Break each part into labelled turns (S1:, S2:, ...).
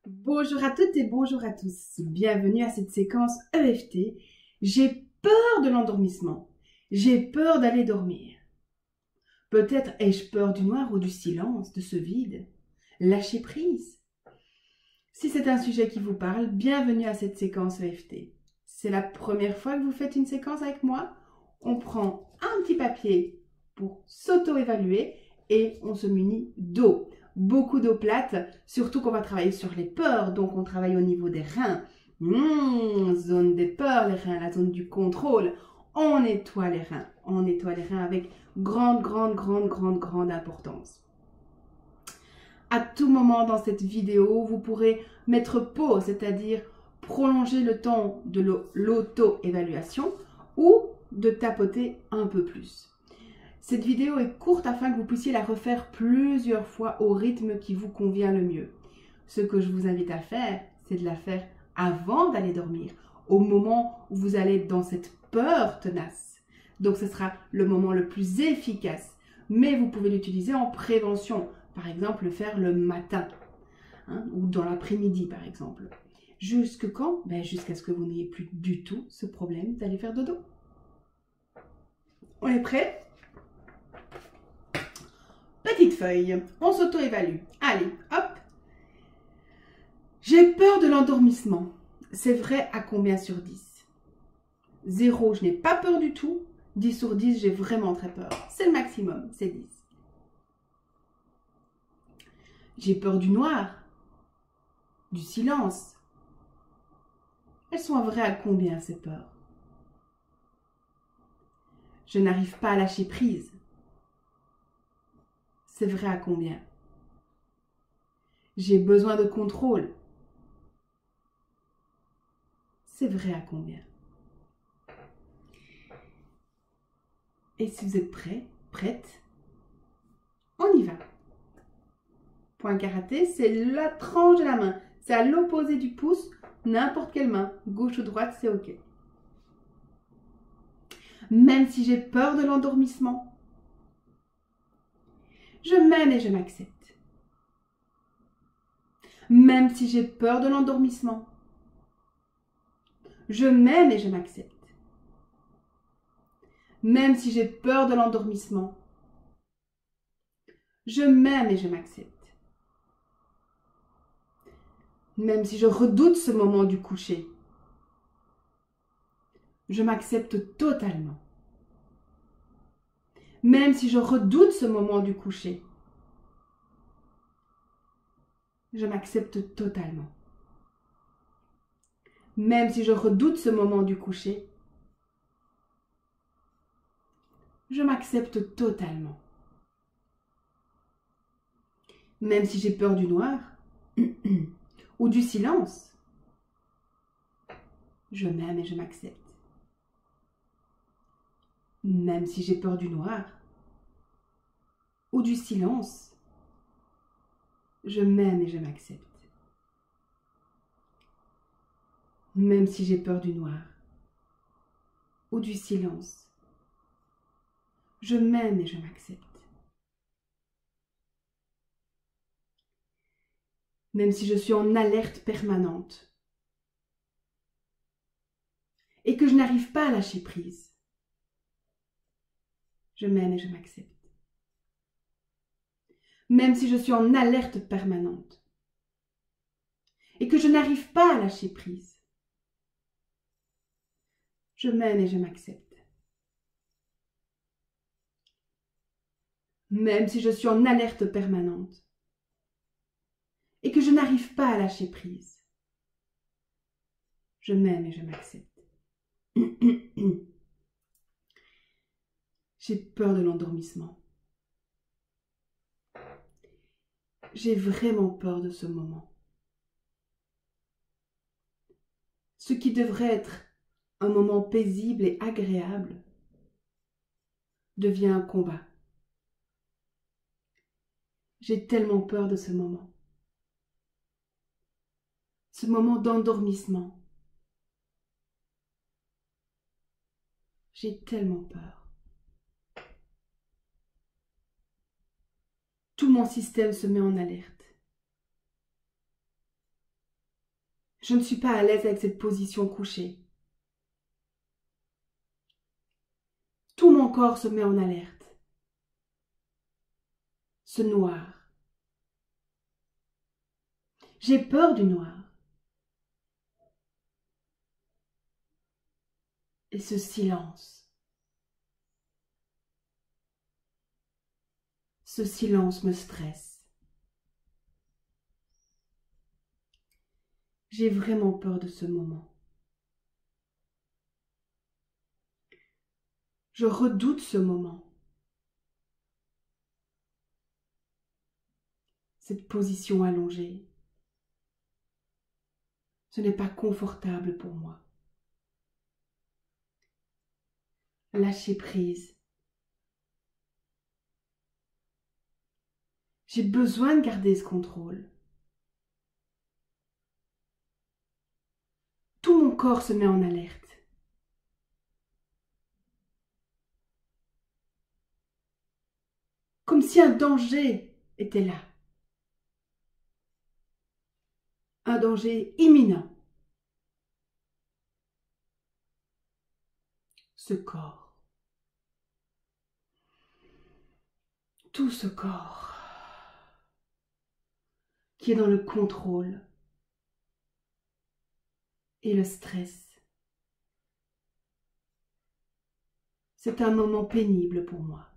S1: Bonjour à toutes et bonjour à tous. Bienvenue à cette séquence EFT. J'ai peur de l'endormissement. J'ai peur d'aller dormir. Peut-être ai-je peur du noir ou du silence, de ce vide. Lâcher prise. Si c'est un sujet qui vous parle, bienvenue à cette séquence EFT. C'est la première fois que vous faites une séquence avec moi. On prend un petit papier pour s'auto-évaluer et on se munit d'eau. Beaucoup d'eau plate, surtout qu'on va travailler sur les peurs, donc on travaille au niveau des reins. Zone des peurs, les reins, la zone du contrôle. On nettoie les reins avec grande importance. À tout moment dans cette vidéo, vous pourrez mettre pause, c'est-à-dire prolonger le temps de l'auto-évaluation ou de tapoter un peu plus. Cette vidéo est courte afin que vous puissiez la refaire plusieurs fois au rythme qui vous convient le mieux. Ce que je vous invite à faire, c'est de la faire avant d'aller dormir, au moment où vous allez être dans cette peur tenace. Donc ce sera le moment le plus efficace, mais vous pouvez l'utiliser en prévention. Par exemple, le faire le matin ou dans l'après-midi par exemple. Jusque quand? Jusqu'à ce que vous n'ayez plus du tout ce problème d'aller faire dodo. On est prêt? Petite feuille, on s'auto-évalue. Allez, hop. J'ai peur de l'endormissement. C'est vrai à combien sur 10? 0, je n'ai pas peur du tout. 10 sur 10, j'ai vraiment très peur. C'est le maximum, c'est 10. J'ai peur du noir, du silence. Elles sont vraies à combien ces peurs? Je n'arrive pas à lâcher prise. C'est vrai à combien? J'ai besoin de contrôle. C'est vrai à combien? Et si vous êtes prêts, prête, on y va. Point karaté, c'est la tranche de la main. C'est à l'opposé du pouce, n'importe quelle main. Gauche ou droite, c'est OK. Même si j'ai peur de l'endormissement, je m'aime et je m'accepte. Même si j'ai peur de l'endormissement, je m'aime et je m'accepte. Même si j'ai peur de l'endormissement, je m'aime et je m'accepte. Même si je redoute ce moment du coucher, je m'accepte totalement. Même si je redoute ce moment du coucher, je m'accepte totalement. Même si je redoute ce moment du coucher, je m'accepte totalement. Même si j'ai peur du noir ou du silence, je m'aime et je m'accepte. Même si j'ai peur du noir ou du silence, je m'aime et je m'accepte. Même si j'ai peur du noir ou du silence, je m'aime et je m'accepte. Même si je suis en alerte permanente et que je n'arrive pas à lâcher prise, je m'aime et je m'accepte. Même si je suis en alerte permanente et que je n'arrive pas à lâcher prise, je m'aime et je m'accepte. Même si je suis en alerte permanente et que je n'arrive pas à lâcher prise, je m'aime et je m'accepte. J'ai peur de l'endormissement. J'ai vraiment peur de ce moment. Ce qui devrait être un moment paisible et agréable devient un combat. J'ai tellement peur de ce moment. Ce moment d'endormissement. J'ai tellement peur. Tout mon système se met en alerte. Je ne suis pas à l'aise avec cette position couchée. Tout mon corps se met en alerte. Ce noir. J'ai peur du noir. Et ce silence. Ce silence me stresse. J'ai vraiment peur de ce moment. Je redoute ce moment. Cette position allongée. Ce n'est pas confortable pour moi. Lâcher prise. J'ai besoin de garder ce contrôle. Tout mon corps se met en alerte. Comme si un danger était là. Un danger imminent. Ce corps. Tout ce corps qui est dans le contrôle et le stress. C'est un moment pénible pour moi.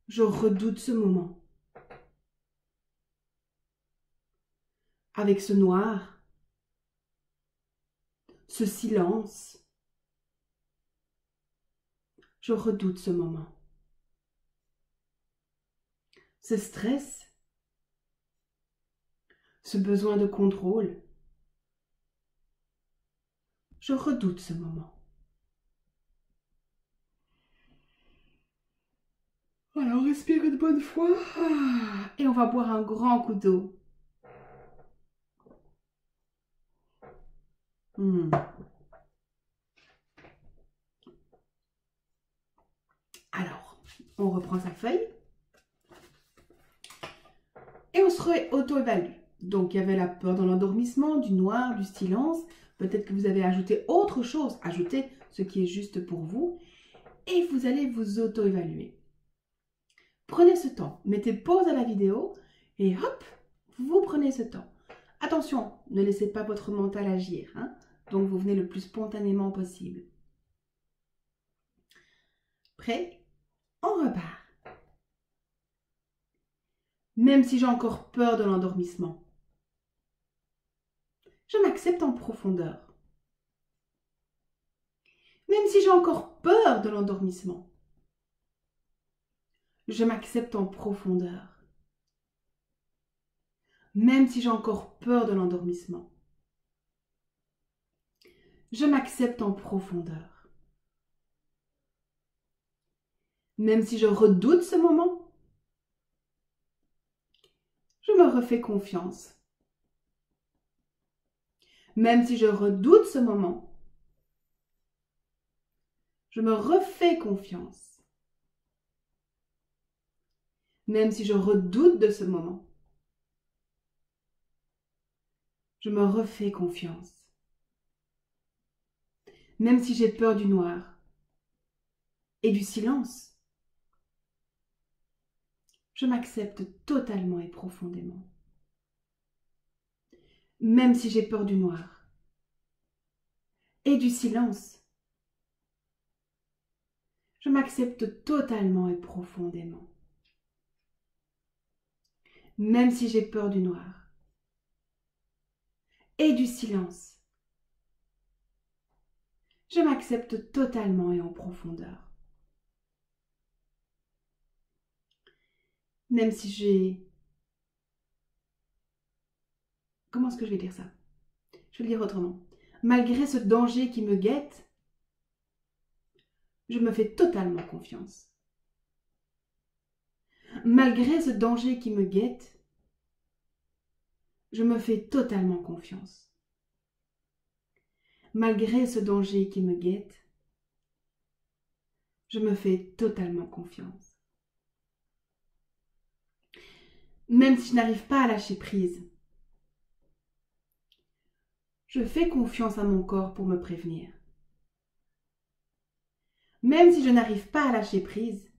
S1: Je redoute ce moment. Avec ce noir, ce silence, je redoute ce moment. Ce stress, ce besoin de contrôle, je redoute ce moment. Alors, respire une bonne fois et on va boire un grand coup d'eau. Alors, on reprend sa feuille et on se auto-évalue. Donc, il y avait la peur dans l'endormissement, du noir, du silence. Peut-être que vous avez ajouté autre chose. Ajoutez ce qui est juste pour vous et vous allez vous auto-évaluer. Prenez ce temps, mettez pause à la vidéo et hop, vous prenez ce temps. Attention, ne laissez pas votre mental agir, hein? Donc vous venez le plus spontanément possible. Prêt? On repart. Même si j'ai encore peur de l'endormissement, je m'accepte en profondeur. Même si j'ai encore peur de l'endormissement, je m'accepte en profondeur. Même si j'ai encore peur de l'endormissement, je m'accepte en profondeur. Même si je redoute ce moment, je me refais confiance. Même si je redoute ce moment, je me refais confiance. Même si je redoute de ce moment, je me refais confiance. Même si j'ai peur du noir et du silence, je m'accepte totalement et profondément. Même si j'ai peur du noir et du silence, je m'accepte totalement et profondément. Même si j'ai peur du noir et du silence, je m'accepte totalement et en profondeur. Même si j'ai... Comment est-ce que je vais dire ça? Je vais le dire autrement. Malgré ce danger qui me guette, je me fais totalement confiance. Malgré ce danger qui me guette, je me fais totalement confiance. Malgré ce danger qui me guette, je me fais totalement confiance. même si je n'arrive pas à lâcher prise. Je fais confiance à mon corps pour me prévenir. Même si je n'arrive pas à lâcher prise,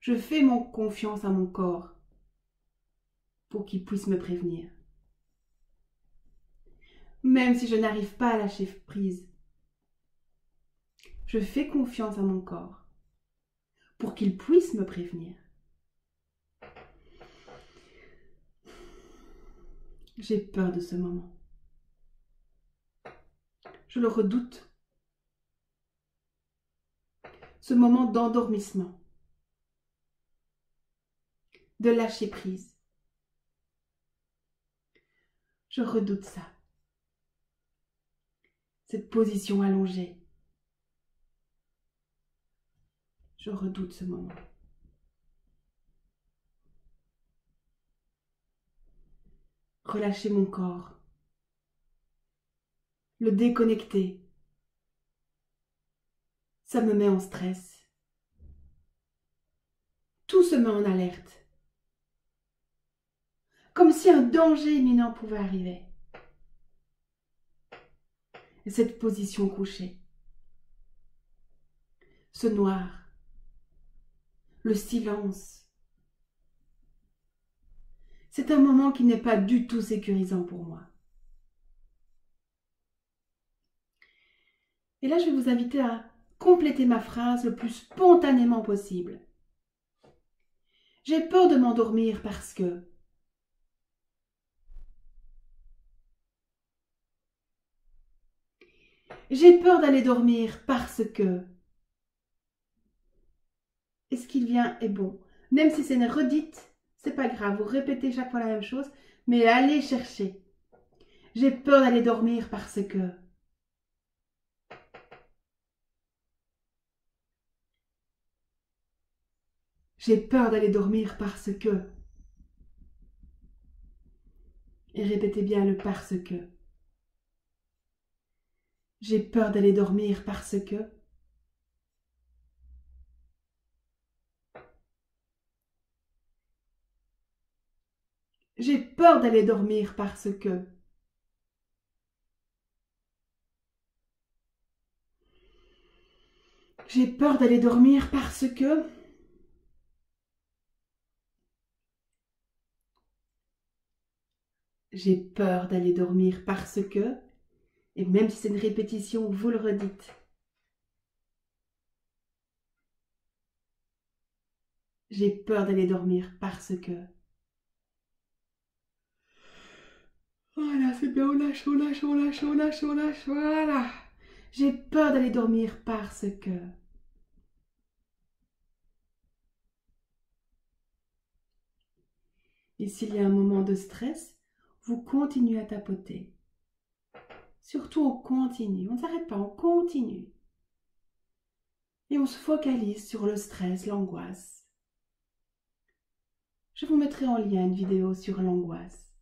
S1: je fais confiance à mon corps pour qu'il puisse me prévenir. Même si je n'arrive pas à lâcher prise, je fais confiance à mon corps pour qu'il puisse me prévenir. J'ai peur de ce moment. Je le redoute. Ce moment d'endormissement, de lâcher prise. Je redoute ça. Cette position allongée. Je redoute ce moment. Relâcher mon corps. Le déconnecter. Ça me met en stress. Tout se met en alerte. Comme si un danger imminent pouvait arriver. Et cette position couchée. Ce noir. Le silence. C'est un moment qui n'est pas du tout sécurisant pour moi. Et là, je vais vous inviter à compléter ma phrase le plus spontanément possible. J'ai peur de m'endormir parce que... J'ai peur d'aller dormir parce que... Et ce qui vient est bon. Même si c'est une redite, c'est pas grave. Vous répétez chaque fois la même chose, mais allez chercher. J'ai peur d'aller dormir parce que... J'ai peur d'aller dormir parce que... Et répétez bien le parce que. J'ai peur d'aller dormir parce que... J'ai peur d'aller dormir parce que... J'ai peur d'aller dormir parce que... J'ai peur d'aller dormir parce que... Et même si c'est une répétition, vous le redites. J'ai peur d'aller dormir parce que... Voilà, c'est bien, on lâche, on lâche, on lâche, on lâche, on lâche, voilà. J'ai peur d'aller dormir parce que... Et s'il y a un moment de stress, vous continuez à tapoter. Surtout, on continue, on ne s'arrête pas, on continue. Et on se focalise sur le stress, l'angoisse. Je vous mettrai en lien une vidéo sur l'angoisse.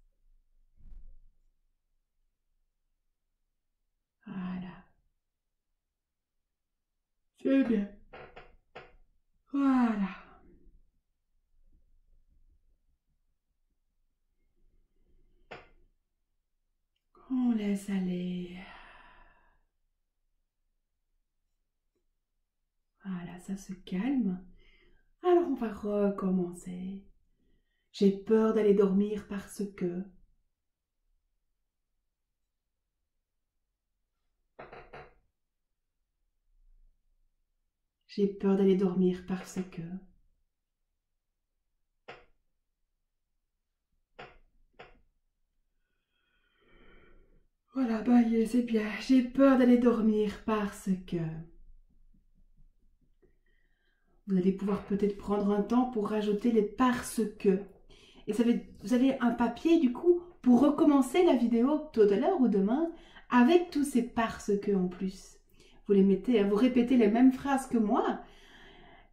S1: Voilà. C'est bien. Voilà. On laisse aller. Voilà, ça se calme. Alors on va recommencer. J'ai peur d'aller dormir parce que... J'ai peur d'aller dormir parce que... Voilà, bah c'est bien. J'ai peur d'aller dormir parce que... Vous allez pouvoir peut-être prendre un temps pour rajouter les parce que. Et vous avez un papier du coup pour recommencer la vidéo tout à l'heure ou demain avec tous ces parce que en plus. Vous les mettez, vous répétez les mêmes phrases que moi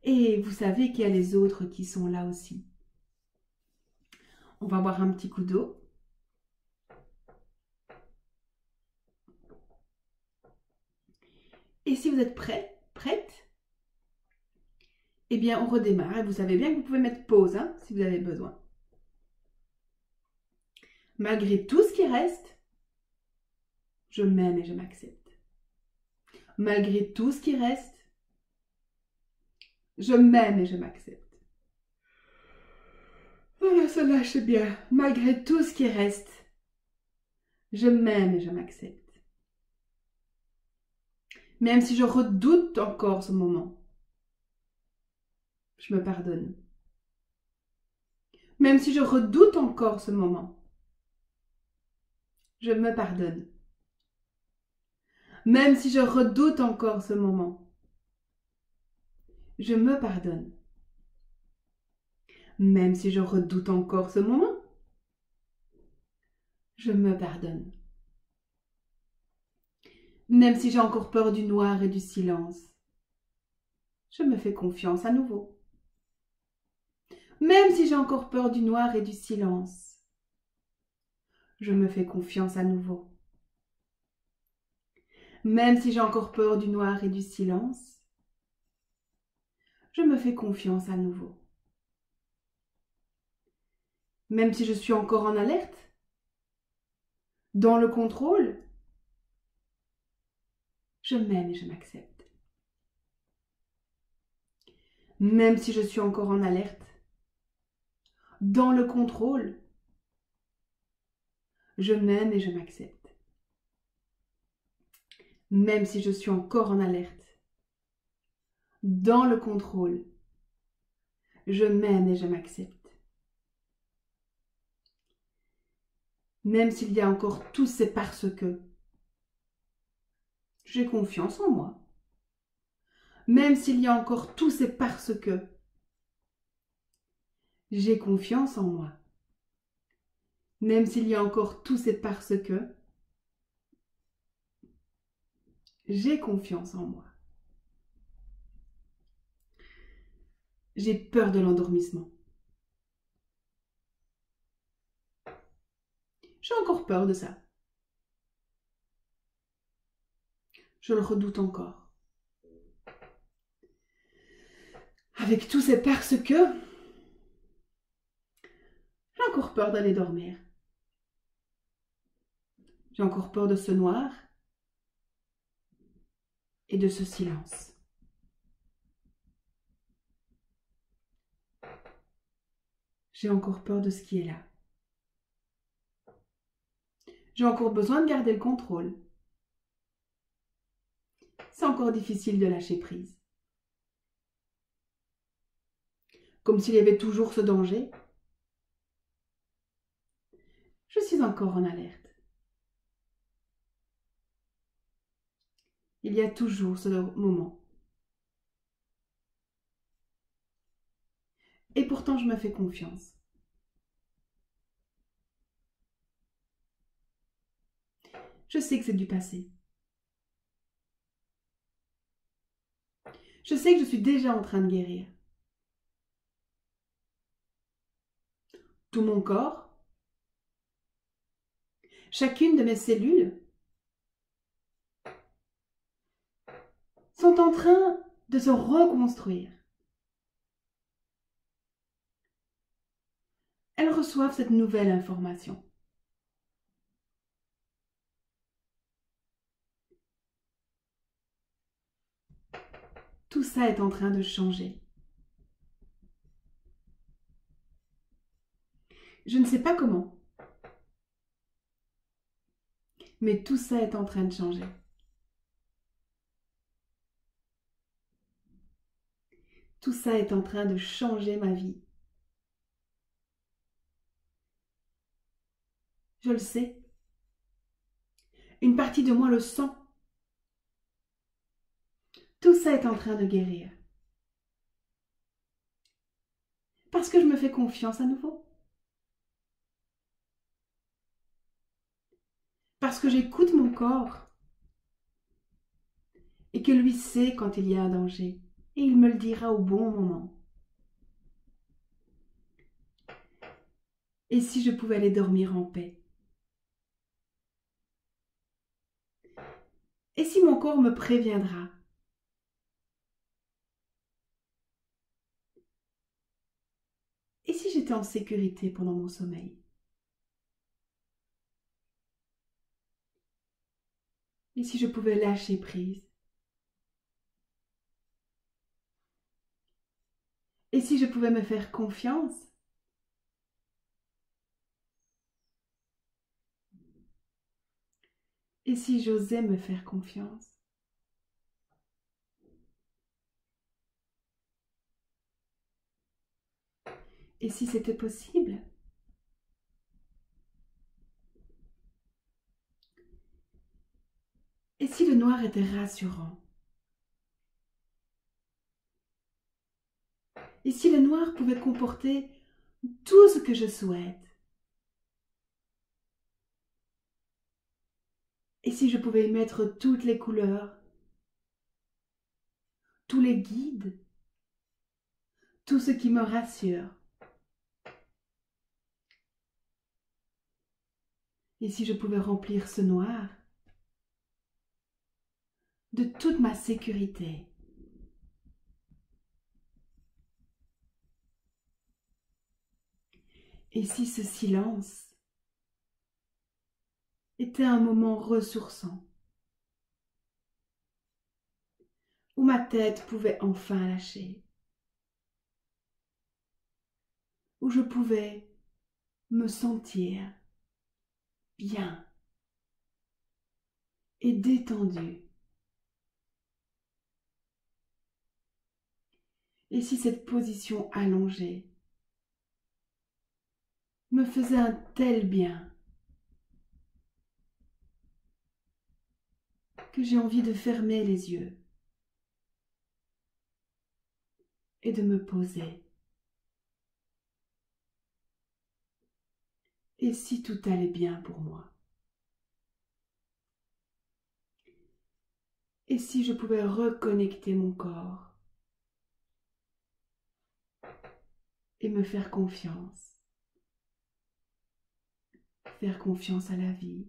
S1: et vous savez qu'il y a les autres qui sont là aussi. On va boire un petit coup d'eau. Et si vous êtes prêt, prête, eh bien on redémarre. Et vous savez bien que vous pouvez mettre pause hein, si vous avez besoin. Malgré tout ce qui reste, je m'aime et je m'accepte. Malgré tout ce qui reste, je m'aime et je m'accepte. Voilà, ça lâche bien. Malgré tout ce qui reste, je m'aime et je m'accepte. Même si je redoute encore ce moment, je me pardonne. Même si je redoute encore ce moment, je me pardonne. Même si je redoute encore ce moment, je me pardonne. Même si je redoute encore ce moment, je me pardonne. Même si j'ai encore peur du noir et du silence, je me fais confiance à nouveau. Même si j'ai encore peur du noir et du silence, je me fais confiance à nouveau. Même si j'ai encore peur du noir et du silence, je me fais confiance à nouveau. Même si je suis encore en alerte, dans le contrôle, je m'aime et je m'accepte. Même si je suis encore en alerte, dans le contrôle, je m'aime et je m'accepte. Même si je suis encore en alerte, dans le contrôle, je m'aime et je m'accepte. Même s'il y a encore tous ces parce que, j'ai confiance en moi. Même s'il y a encore tous ces parce que, j'ai confiance en moi. Même s'il y a encore tous ces parce que, j'ai confiance en moi. J'ai peur de l'endormissement. J'ai encore peur de ça. Je le redoute encore. Avec tous ces parce que, j'ai encore peur d'aller dormir. J'ai encore peur de ce noir et de ce silence. J'ai encore peur de ce qui est là. J'ai encore besoin de garder le contrôle. C'est encore difficile de lâcher prise. Comme s'il y avait toujours ce danger. Je suis encore en alerte. Il y a toujours ce moment. Et pourtant, je me fais confiance. Je sais que c'est du passé. Je sais que je suis déjà en train de guérir. Tout mon corps, chacune de mes cellules sont en train de se reconstruire. Elles reçoivent cette nouvelle information. Tout ça est en train de changer. Je ne sais pas comment, mais tout ça est en train de changer. Tout ça est en train de changer ma vie. Je le sais. Une partie de moi le sent. Tout ça est en train de guérir. Parce que je me fais confiance à nouveau. Parce que j'écoute mon corps. Et que lui sait quand il y a un danger. Et il me le dira au bon moment. Et si je pouvais aller dormir en paix? Et si mon corps me préviendra? j'étais en sécurité pendant mon sommeil? Et si je pouvais lâcher prise? Et si je pouvais me faire confiance? Et si j'osais me faire confiance? Et si c'était possible? Et si le noir était rassurant? Et si le noir pouvait comporter tout ce que je souhaite? Et si je pouvais y mettre toutes les couleurs, tous les guides, tout ce qui me rassure? Et si je pouvais remplir ce noir de toute ma sécurité? Et si ce silence était un moment ressourçant, où ma tête pouvait enfin lâcher, où je pouvais me sentir bien et détendue? Et si cette position allongée me faisait un tel bien que j'ai envie de fermer les yeux et de me poser? Et si tout allait bien pour moi? Et si je pouvais reconnecter mon corps et me faire confiance à la vie?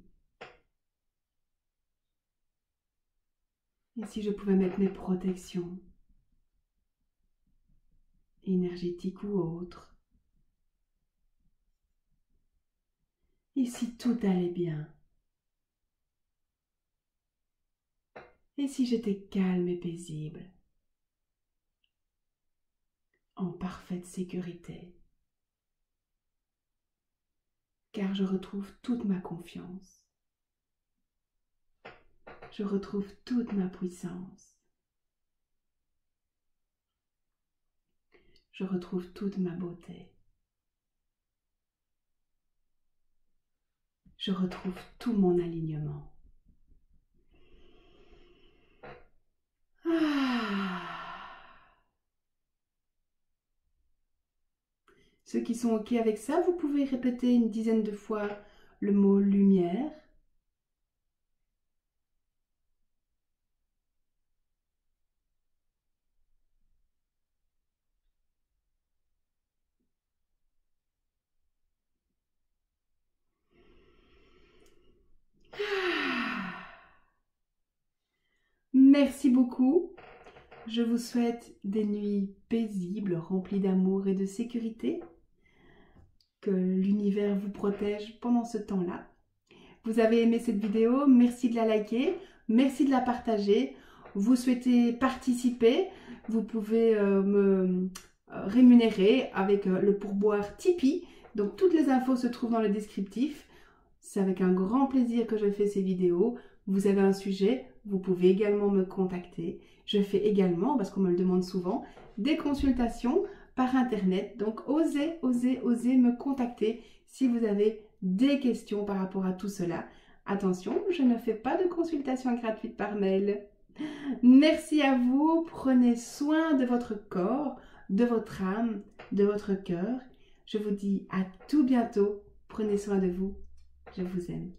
S1: Et si je pouvais mettre mes protections énergétiques ou autres? Et si tout allait bien? Et si j'étais calme et paisible, en parfaite sécurité? Car je retrouve toute ma confiance. Je retrouve toute ma puissance. Je retrouve toute ma beauté. Je retrouve tout mon alignement. Ceux qui sont OK avec ça, vous pouvez répéter une dizaine de fois le mot lumière. Merci beaucoup. Je vous souhaite des nuits paisibles, remplies d'amour et de sécurité. Que l'univers vous protège pendant ce temps-là. Vous avez aimé cette vidéo, merci de la liker, merci de la partager. Vous souhaitez participer, vous pouvez me rémunérer avec le pourboire Tipeee. Donc toutes les infos se trouvent dans le descriptif. C'est avec un grand plaisir que je fais ces vidéos. Vous avez un sujet, vous pouvez également me contacter. Je fais également, parce qu'on me le demande souvent, des consultations par internet. Donc osez me contacter si vous avez des questions par rapport à tout cela. Attention, je ne fais pas de consultation gratuite par mail. Merci à vous, prenez soin de votre corps, de votre âme, de votre cœur. Je vous dis à tout bientôt, prenez soin de vous, je vous aime.